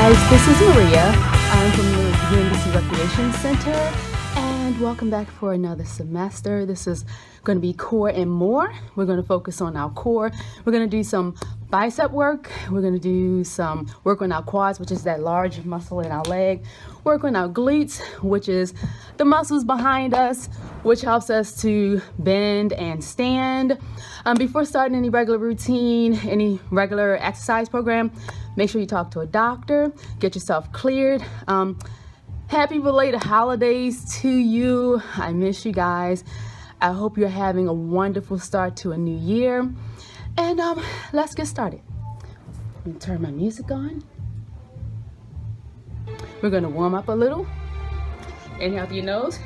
guys, this is Maria. I'm from the Unity Recreation Center, and welcome back for another semester. This is going to be core and more. We're going to focus on our core. We're going to do some bicep work. We're going to do some work on our quads, which is that large muscle in our leg. Work on our glutes, which is the muscles behind us, which helps us to bend and stand. Before starting any regular routine, any regular exercise program, make sure you talk to a doctor, get yourself cleared. Happy belated holidays to you. I miss you guys. I hope you're having a wonderful start to a new year. And let's get started. Let me turn my music on. We're gonna warm up a little. Inhale through your nose.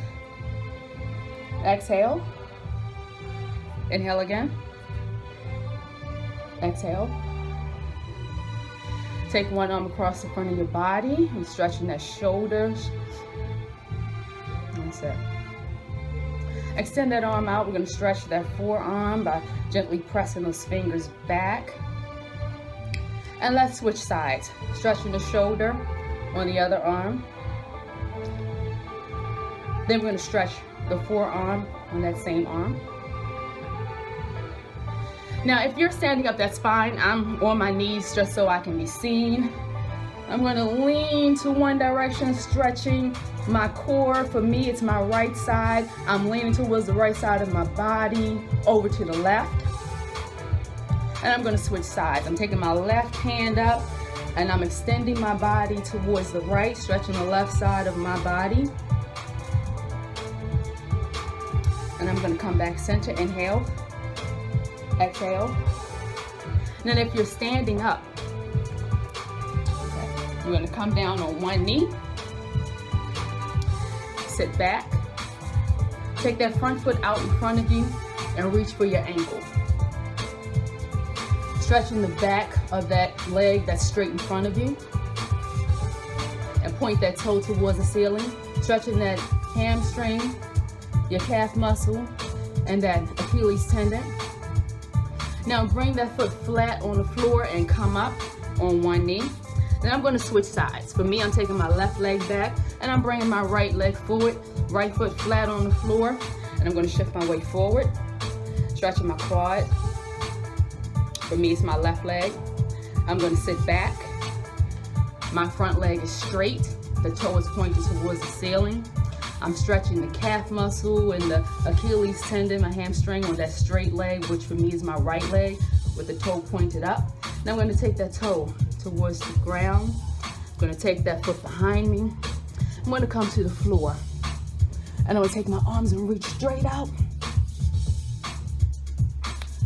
Exhale. Inhale again. Exhale. Take one arm across the front of your body and stretching that shoulders. That's it. Extend that arm out. We're going to stretch that forearm by gently pressing those fingers back. And let's switch sides. Stretching the shoulder on the other arm. Then we're going to stretch the forearm on that same arm. Now, if you're standing up, that's fine. I'm on my knees just so I can be seen. I'm going to lean to one direction, stretching my core. For me, it's my right side. I'm leaning towards the right side of my body, over to the left. And I'm going to switch sides. I'm taking my left hand up, and I'm extending my body towards the right, stretching the left side of my body. And I'm going to come back center. Inhale. Exhale. And then if you're standing up, okay, you're going to come down on one knee. Sit back. Take that front foot out in front of you and reach for your ankle. Stretching the back of that leg that's straight in front of you. And point that toe towards the ceiling. Stretching that hamstring, your calf muscle, and that Achilles tendon. Now bring that foot flat on the floor and come up on one knee. Then I'm going to switch sides. For me, I'm taking my left leg back and I'm bringing my right leg forward. Right foot flat on the floor, and I'm going to shift my weight forward. Stretching my quad. For me, it's my left leg. I'm going to sit back. My front leg is straight. The toe is pointed towards the ceiling. I'm stretching the calf muscle and the Achilles tendon, my hamstring on that straight leg, which for me is my right leg, with the toe pointed up. Now I'm going to take that toe towards the ground. I'm going to take that foot behind me. I'm going to come to the floor. And I'm going to take my arms and reach straight out.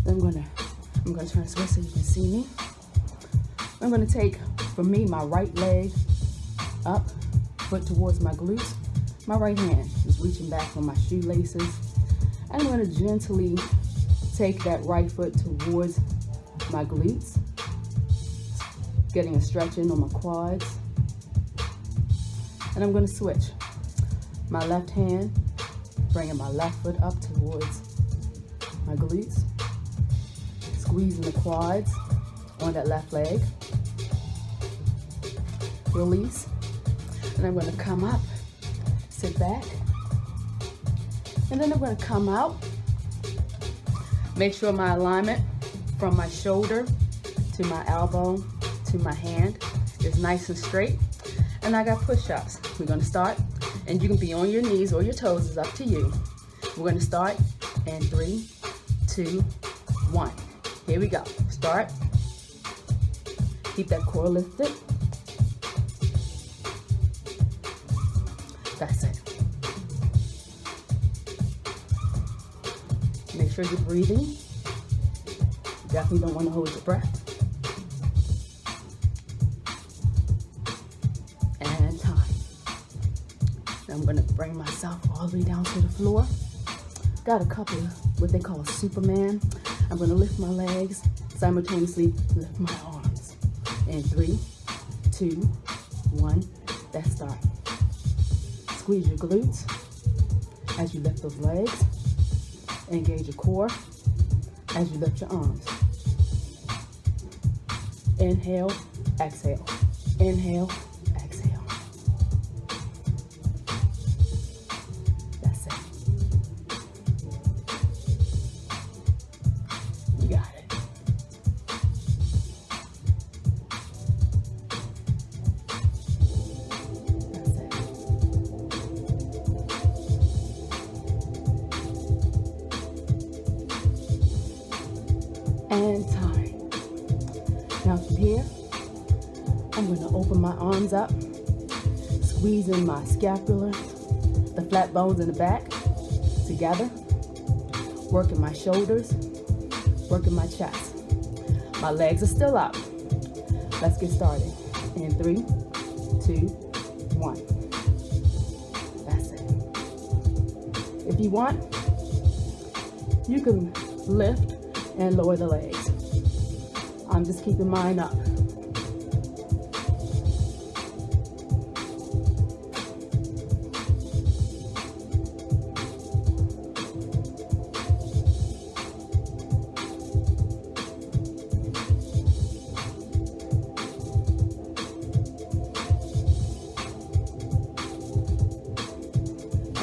Then I'm going to turn this way so you can see me. I'm going to take, for me, my right leg up, foot towards my glutes. My right hand is reaching back for my shoelaces. And I'm going to gently take that right foot towards my glutes, getting a stretch in on my quads. And I'm going to switch. My left hand, bringing my left foot up towards my glutes, squeezing the quads on that left leg. Release. And I'm going to come up. Sit back, and then I'm going to come out. Make sure my alignment from my shoulder to my elbow to my hand is nice and straight. And I got push-ups. We're going to start, and you can be on your knees or your toes, it's up to you. We're going to start in 3, 2, 1. Here we go. Start. Keep that core lifted. That's it. Make sure you're breathing. You definitely don't want to hold your breath. And time. Now I'm going to bring myself all the way down to the floor. Got a couple of what they call Superman. I'm going to lift my legs, simultaneously lift my arms. In 3, 2, 1. Let's start. Squeeze your glutes as you lift those legs. Engage your core as you lift your arms. Inhale, exhale. Inhale, exhale. That's it. You got it. That's it. And time. Now from here, I'm going to open my arms up, squeezing my scapula, the flat bones in the back together, working my shoulders, working my chest. My legs are still up. Let's get started. In 3, 2, 1. That's it. If you want, you can lift and lower the legs. I'm just keeping mine up.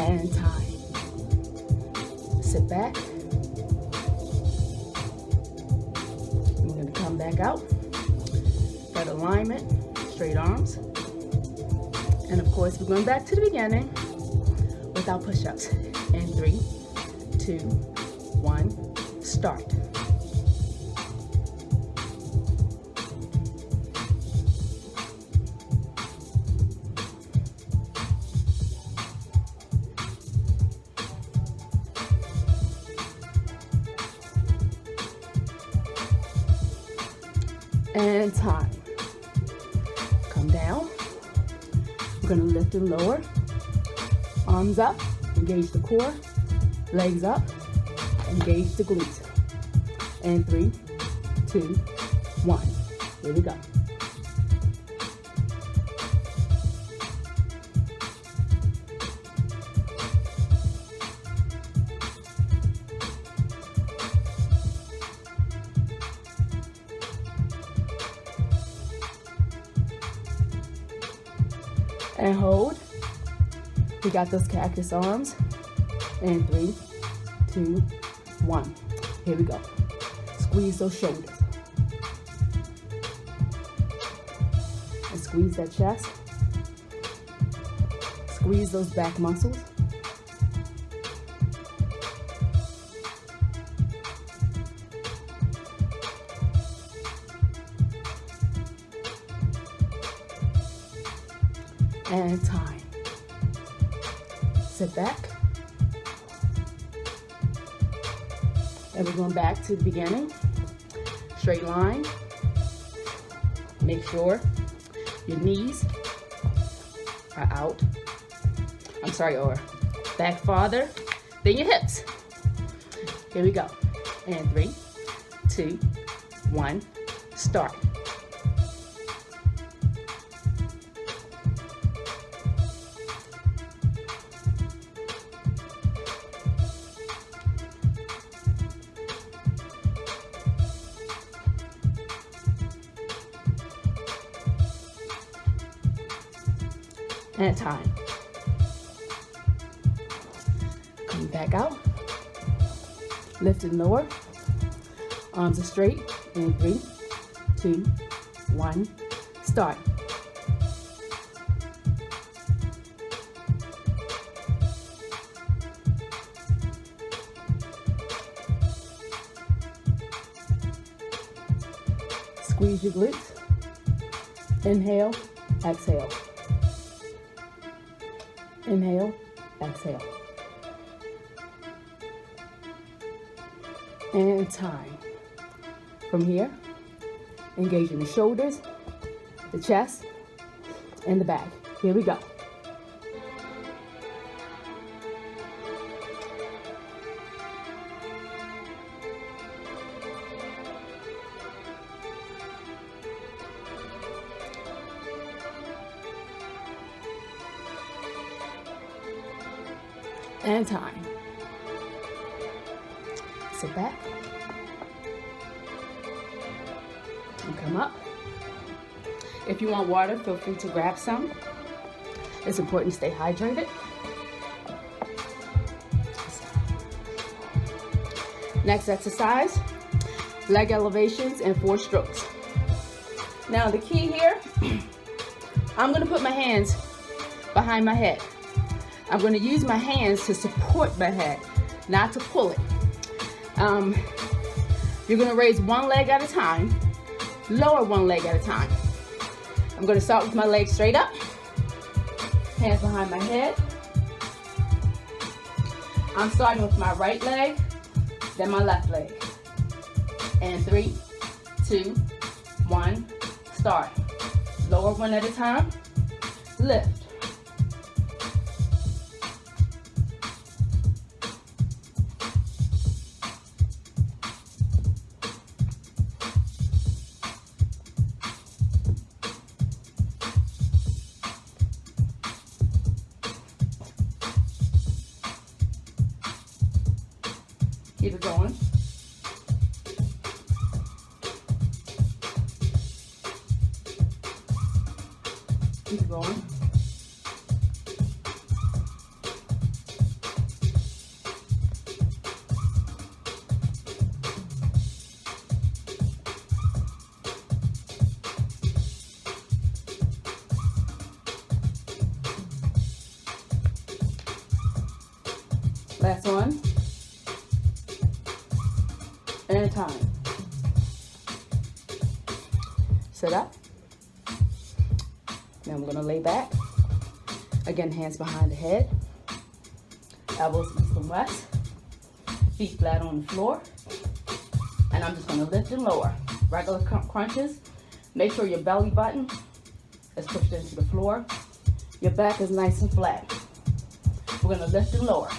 And time. Sit back. We're going to come back out. Got alignment, straight arms. And of course, we're going back to the beginning with our push-ups. In 3, 2, 1, start. And time. Come down. We're going to lift and lower. Arms up, engage the core. Legs up, engage the glutes. And 3, 2, 1. Here we go. And hold. We got those cactus arms. And 3, 2, 1. Here we go. Squeeze those shoulders. And squeeze that chest. Squeeze those back muscles. And time. Sit back. And we're going back to the beginning. Straight line. Make sure your knees are out. Or back farther than your hips. Here we go. And 3, 2, 1, start. And time. Come back out. Lift and lower. Arms are straight. In 3, 2, 1, start. Squeeze your glutes. Inhale, exhale. Inhale, exhale. And time. From here, engaging the shoulders, the chest, and the back. Here we go. And time. Sit back. And come up. If you want water, feel free to grab some. It's important to stay hydrated. Next exercise, leg elevations and 4 strokes. Now the key here, I'm going to put my hands behind my head. I'm going to use my hands to support my head, not to pull it. You're going to raise one leg at a time, lower one leg at a time. I'm going to start with my legs straight up, hands behind my head. I'm starting with my right leg, then my left leg. And 3, 2, 1, start. Lower one at a time, lift. Keep it going. Keep going. Last one. And time. Sit up. Now I'm going to lay back. Again, hands behind the head. Elbows east and west. Feet flat on the floor. And I'm just going to lift and lower. Regular crunches. Make sure your belly button is pushed into the floor. Your back is nice and flat. We're going to lift and lower.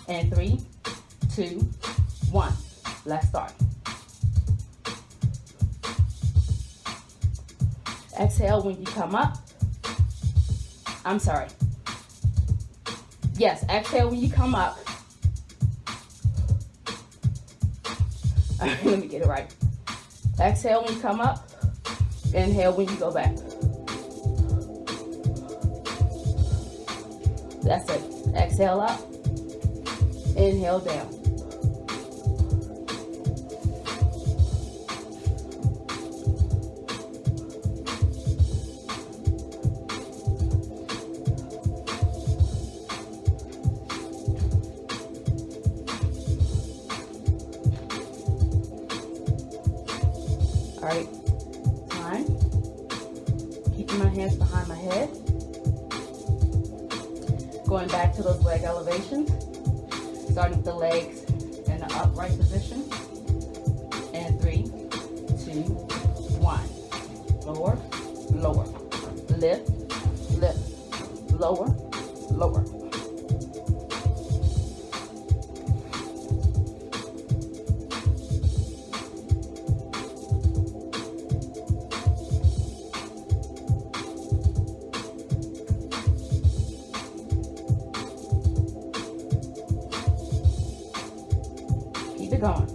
And 3, 2, 1. Let's start. Exhale when you come up. I'm sorry. Yes, exhale when you come up. All right, let me get it right. Exhale when you come up. Inhale when you go back. That's it. Exhale up. Inhale down. All right, time. Keeping my hands behind my head. Going back to those leg elevations. Starting with the legs in the upright position. And 3, 2, 1. Lower, lower. Lift, lift. Lower, lower. Keep it going.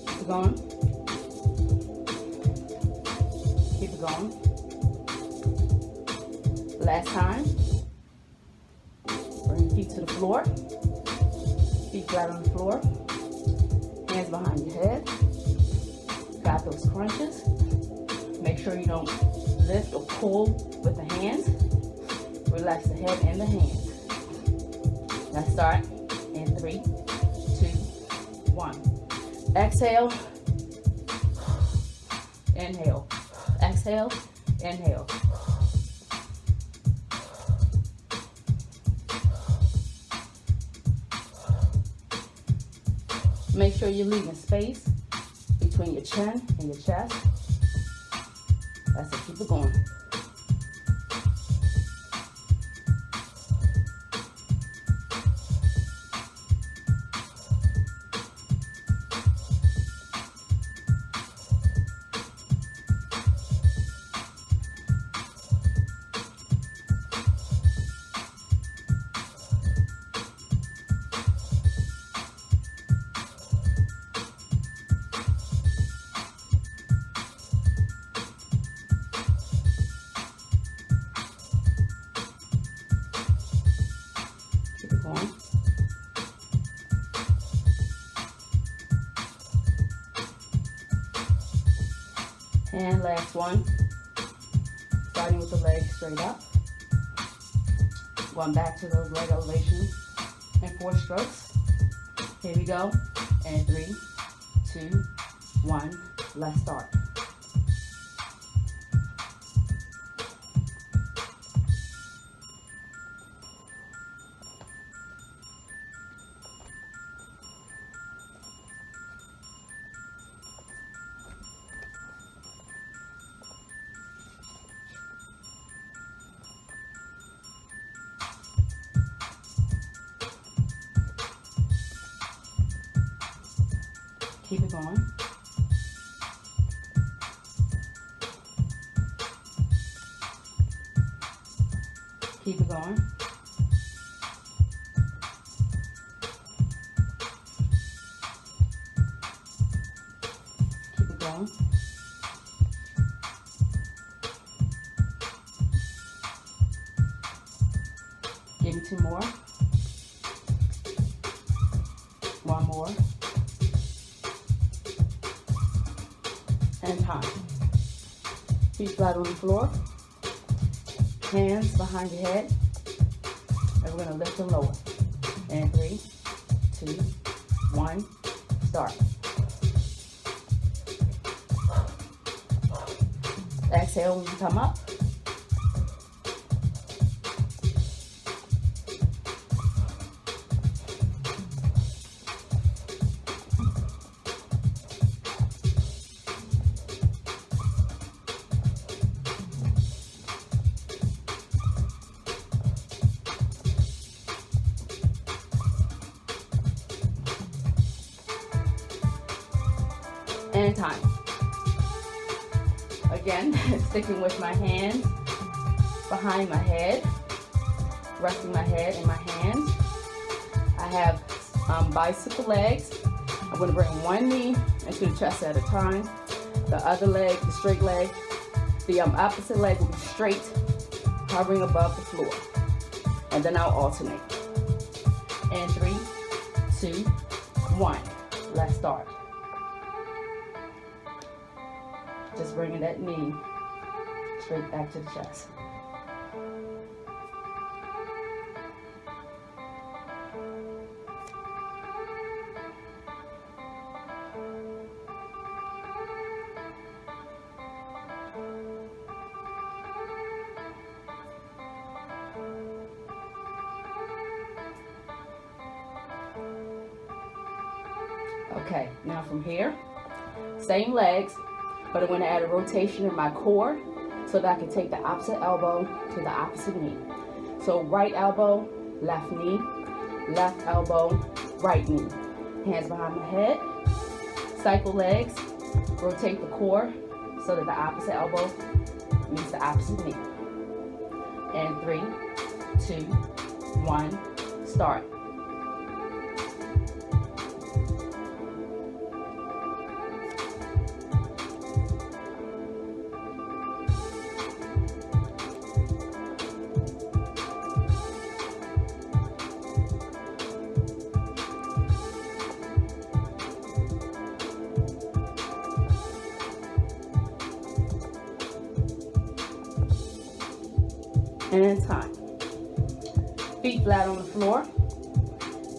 Keep it going. Keep it going. Last time. Bring your feet to the floor. Feet flat on the floor. Hands behind your head. Got those crunches. Make sure you don't lift or pull with the hands. Relax the head and the hands. Let's start in 3, 2, 1. Exhale. Inhale. Exhale. Inhale. Make sure you're leaving space between your chin and your chest. That's it. Keep it going. And last one, starting with the legs straight up. Going back to those leg elevations and 4 strokes. Here we go. And 3, 2, 1, let's start. Keep it going. Keep it going. Keep it going. Give me 2 more. 1 more. And time. Feet flat on the floor. Hands behind your head. And we're going to lift and lower. And 3, 2, 1, start. Exhale when you come up. And time. Again, sticking with my hands behind my head, resting my head in my hands. I have bicycle legs. I'm going to bring one knee into the chest at a time. The other leg, the straight leg, the opposite leg will be straight, hovering above the floor. And then I'll alternate. And 3, 2, 1. Let's start. Just bringing that knee straight back to the chest. Okay, now from here, same legs, but I'm going to add a rotation in my core so that I can take the opposite elbow to the opposite knee. So right elbow, left knee, left elbow, right knee. Hands behind my head. Cycle legs, rotate the core so that the opposite elbow meets the opposite knee. And 3, 2, 1, start. And time. Feet flat on the floor.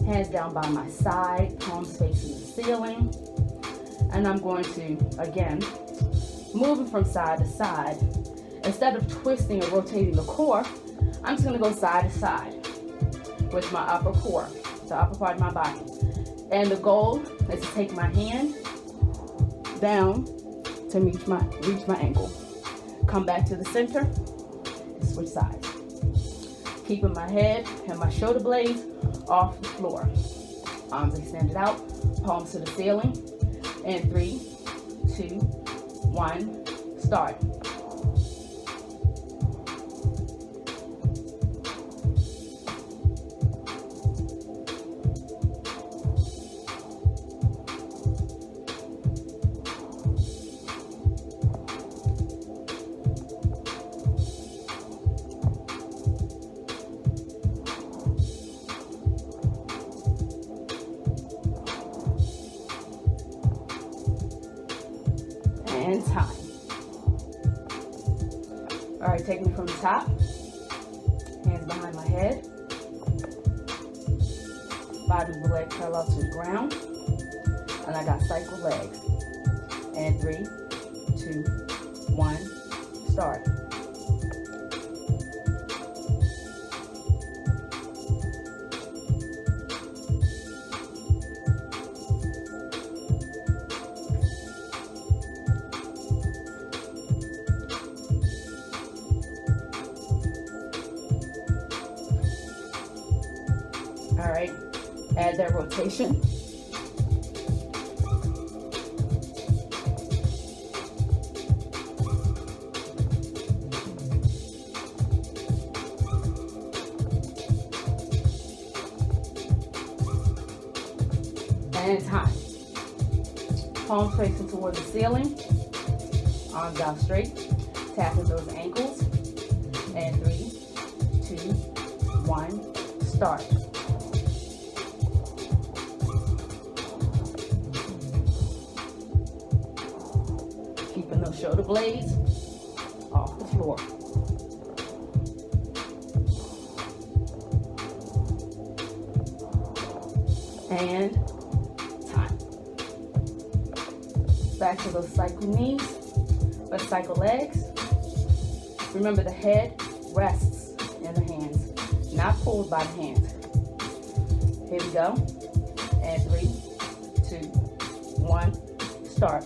Hands down by my side, palms facing the ceiling. And I'm going to, again, moving from side to side. Instead of twisting or rotating the core, I'm just going to go side to side with my upper core, the upper part of my body. And the goal is to take my hand down to reach my ankle. Come back to the center. Switch sides. Keeping my head and my shoulder blades off the floor. Arms extended out, palms to the ceiling. And 3, 2, 1, start. And time. All right, take me from the top. Hands behind my head. Bottom of the leg parallel to the ground. And I got cycle legs. And 3, 2, 1, start. All right, add that rotation. And time. Palms facing towards the ceiling. Arms out straight. Tapping those ankles. And 3, 2, 1, start. Keeping those shoulder blades off the floor. And time. Back to those cycle knees, but cycle legs. Remember, the head rests in the hands, not pulled by the hands. Here we go. And 3, 2, 1, start.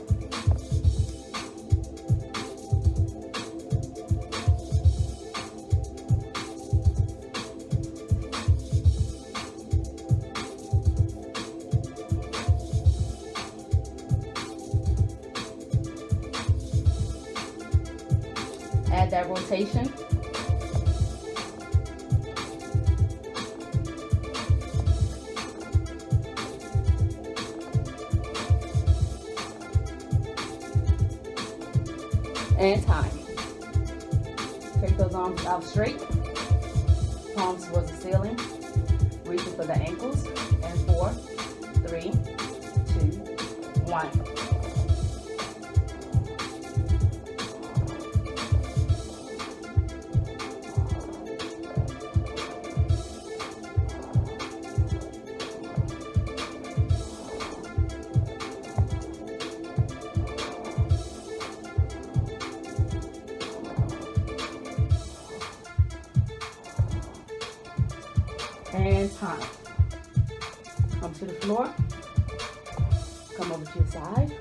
Add that rotation. And time. Take those arms out straight. Palms towards the ceiling. Reaching for the ankles. And 4, 3, 2, 1. And time. Come to the floor. Come over to your side.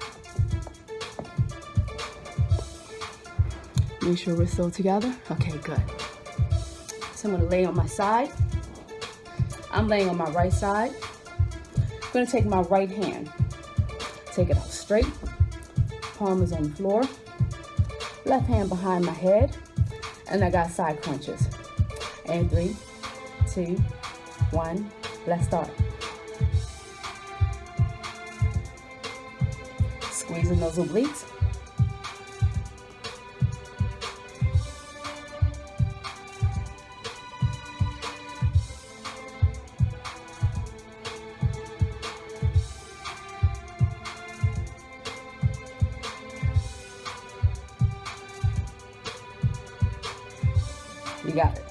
Make sure we're still together. Okay, good. So I'm going to lay on my side. I'm laying on my right side. I'm going to take my right hand. Take it out straight. Palm is on the floor. Left hand behind my head. And I got side crunches. And 3, 2, 1, let's start. Squeezing those obliques. You got it.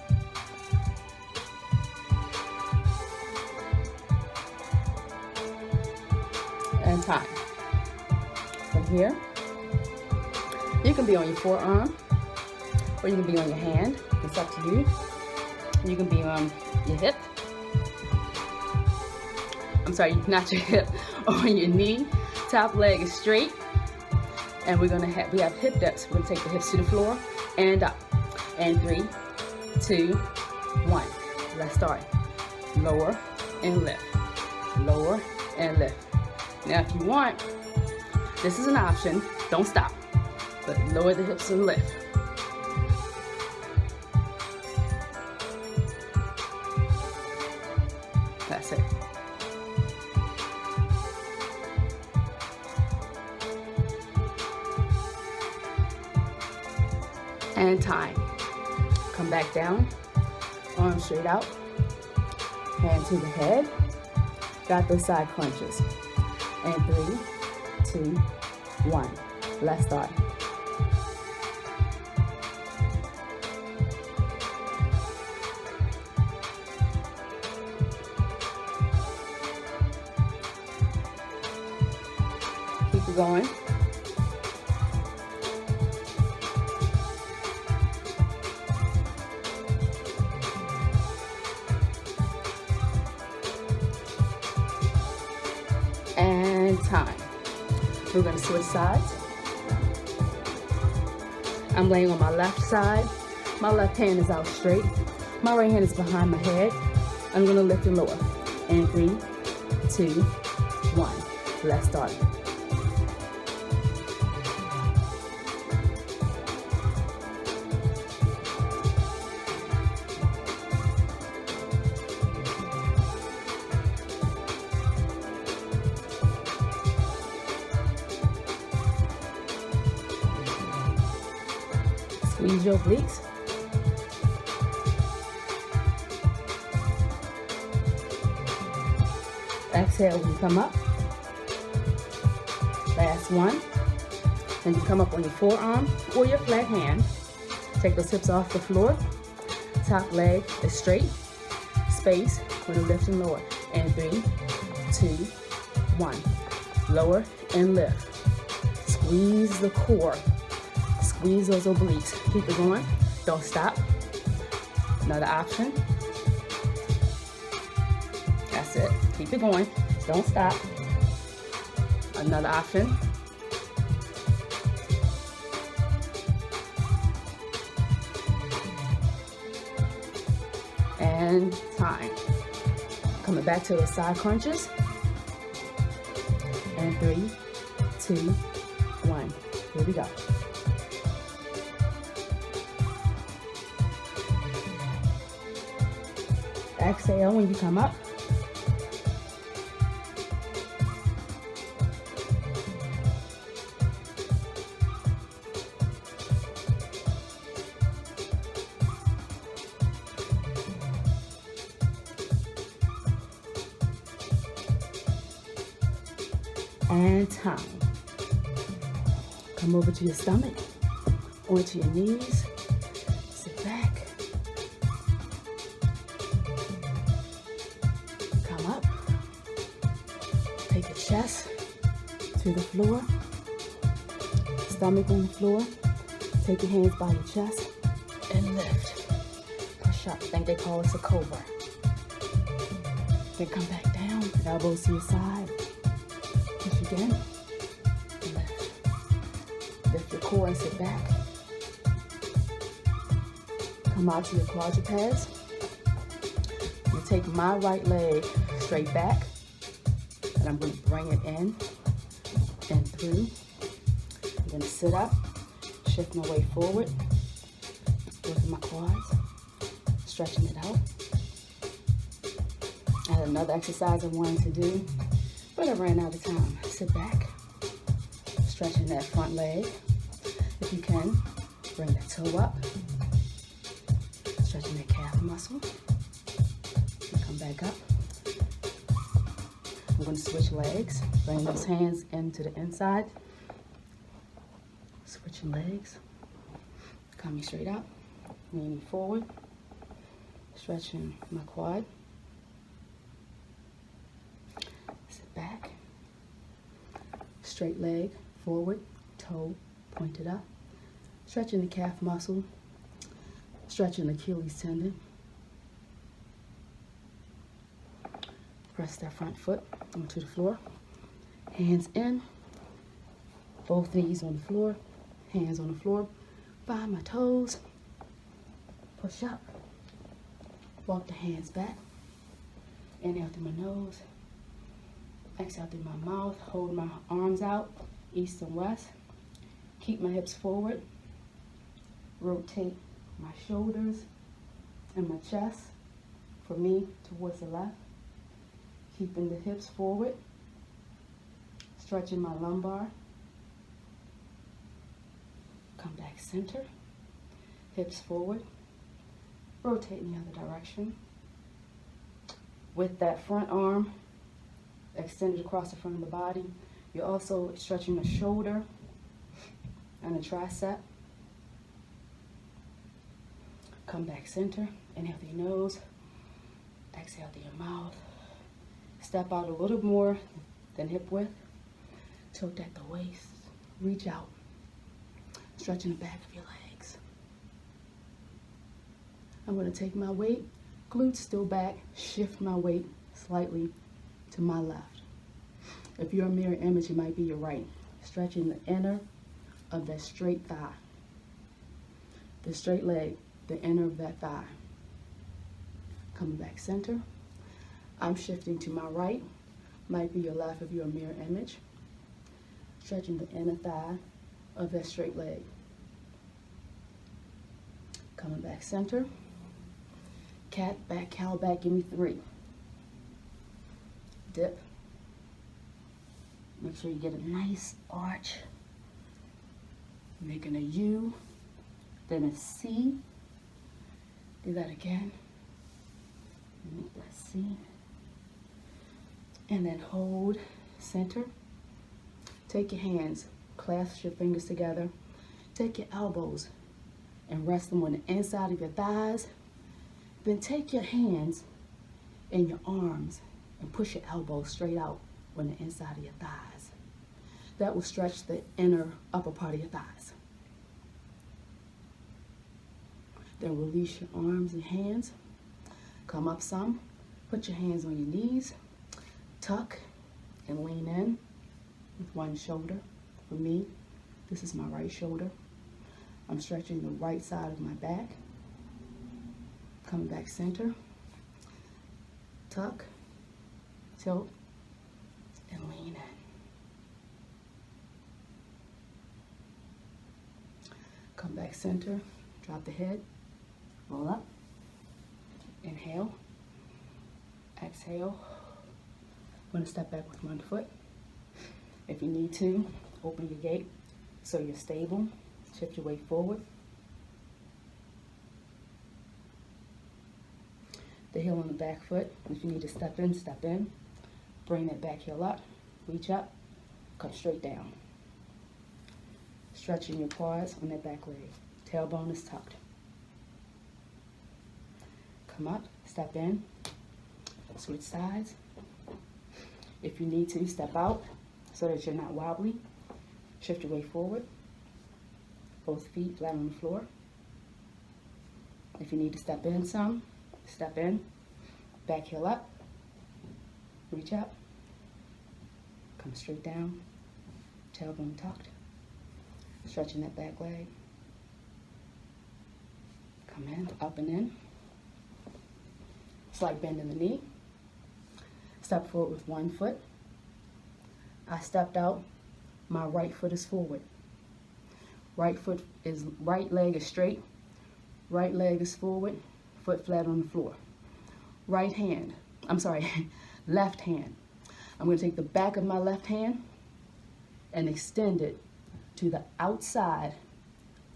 And time. From here, you can be on your forearm, or you can be on your hand. It's up to you. You can be on your hip. I'm sorry, not your hip, on your knee. Top leg is straight, and we have hip dips. We're gonna take the hips to the floor and up. And 3, 2, 1. Let's start. Lower and lift. Lower and lift. Now, if you want, this is an option. Don't stop, but lower the hips and lift. That's it. And time. Come back down. Arms straight out. Hand to the head. Got those side crunches. And 3, 2, 1. Let's start. going. And time. We're going to switch sides. I'm laying on my left side. My left hand is out straight. My right hand is behind my head. I'm going to lift and lower. And 3, 2, 1. Let's start. Squeeze your obliques. Exhale when you come up. Last one. Then you come up on your forearm or your flat hand. Take those hips off the floor. Top leg is straight. Space with a lift and lower. And 3, 2, 1. Lower and lift. Squeeze the core. Squeeze those obliques. Keep it going. Don't stop. Another option. That's it. Keep it going. Don't stop. Another option. And time. Coming back to the side crunches. And 3, 2, 1. Here we go. Exhale when you come up. And time. Come over to your stomach, onto your knees. Sit back. Come up. Take your chest to the floor. Stomach on the floor. Take your hands by your chest and lift. Push up. I think they call this a cobra. Then come back down. Elbows to your side. Push again. Lift. Lift your core and sit back. Come out to your quadrupeds. You take my right leg straight back, and I'm going to bring it in and through. I'm going to sit up, shift my weight forward, working my quads, stretching it out. I had another exercise I wanted to do, but I ran out of time. Sit back, stretching that front leg. If you can, bring that toe up, stretching that calf muscle. And come back up. I'm going to switch legs. Bring those hands into the inside. Switching legs. Coming straight up, leaning forward, stretching my quad. Sit back. Straight leg forward, toe pointed up. Stretching the calf muscle, stretching the Achilles tendon. Press that front foot onto the floor. Hands in, both knees on the floor, hands on the floor. Find my toes, push up, walk the hands back. Inhale through my nose, exhale through my mouth. Hold my arms out, east and west. Keep my hips forward. Rotate my shoulders and my chest, for me, towards the left. Keeping the hips forward. Stretching my lumbar. Come back center. Hips forward. Rotate in the other direction. With that front arm extended across the front of the body, you're also stretching the shoulder and the tricep. Come back center. Inhale through your nose. Exhale through your mouth. Step out a little more than hip width Tilt at the waist. Reach out. Stretching the back of your legs. I'm going to take my weight, glutes still back, shift my weight slightly to my left. If you're a mirror image, it might be your right. Stretching the inner of that straight thigh. The straight leg, the inner of that thigh. Coming back center. I'm shifting to my right. Might be your left if you're a mirror image. Stretching the inner thigh of that straight leg. Coming back center. Cat back, cow back, give me 3. Dip. Make sure you get a nice arch. Making a U, then a C. Do that again. Make that C. And then hold center. Take your hands, clasp your fingers together. Take your elbows and rest them on the inside of your thighs. Then take your hands and your arms and push your elbows straight out on the inside of your thighs. That will stretch the inner upper part of your thighs. Then release your arms and hands. Come up some. Put your hands on your knees. Tuck and lean in with one shoulder. For me, this is my right shoulder. I'm stretching the right side of my back. Coming back center. Tuck, tilt, and lean in. Come back center, drop the head, roll up, inhale, exhale. I'm going to step back with one foot. If you need to, open your gate so you're stable. Shift your weight forward. The heel on the back foot. If you need to step in, step in. Bring that back heel up, reach up, come straight down. Stretching your quads on that back leg. Tailbone is tucked. Come up, step in, switch sides. If you need to, step out so that you're not wobbly. Shift your weight forward. Both feet flat on the floor. If you need to step in some, step in. Back heel up. Reach up. Come straight down. Tailbone tucked. Stretching that back leg. Come in, up and in. Slight bend in the knee. Step forward with one foot. I stepped out. My right foot is forward. Right leg is straight. Right leg is forward. Foot flat on the floor. Right hand. Left hand. I'm going to take the back of my left hand and extend it to the outside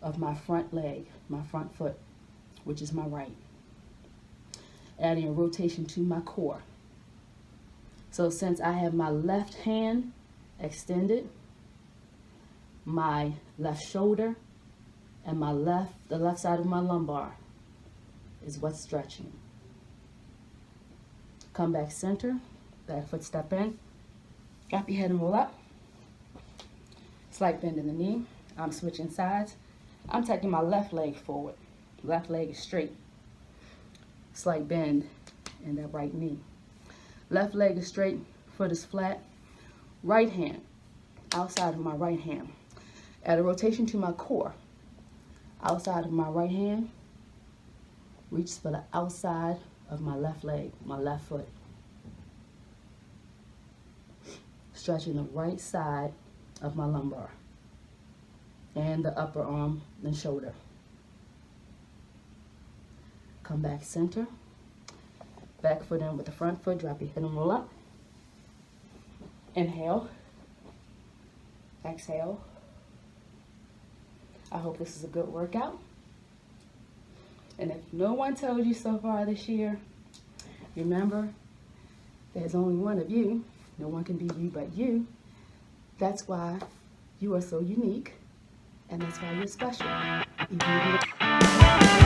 of my front leg, my front foot, which is my right. Adding a rotation to my core. So since I have my left hand extended, my left shoulder and the left side of my lumbar is what's stretching. Come back center, back foot step in, drop your head and roll up. Slight bend in the knee. I'm switching sides. I'm taking my left leg forward. Left leg is straight. Slight bend in that right knee. Left leg is straight, foot is flat. Right hand, outside of my right hand. Add a rotation to my core. Outside of my right hand, reach for the outside of my left leg, my left foot. Stretching the right side of my lumbar and the upper arm and shoulder. Come back center. Back foot in with the front foot. Drop your head and roll up. Inhale. Exhale. I hope this is a good workout. And if no one told you so far this year, remember, there's only one of you. No one can be you but you. That's why you are so unique, and that's why you're special. Even if you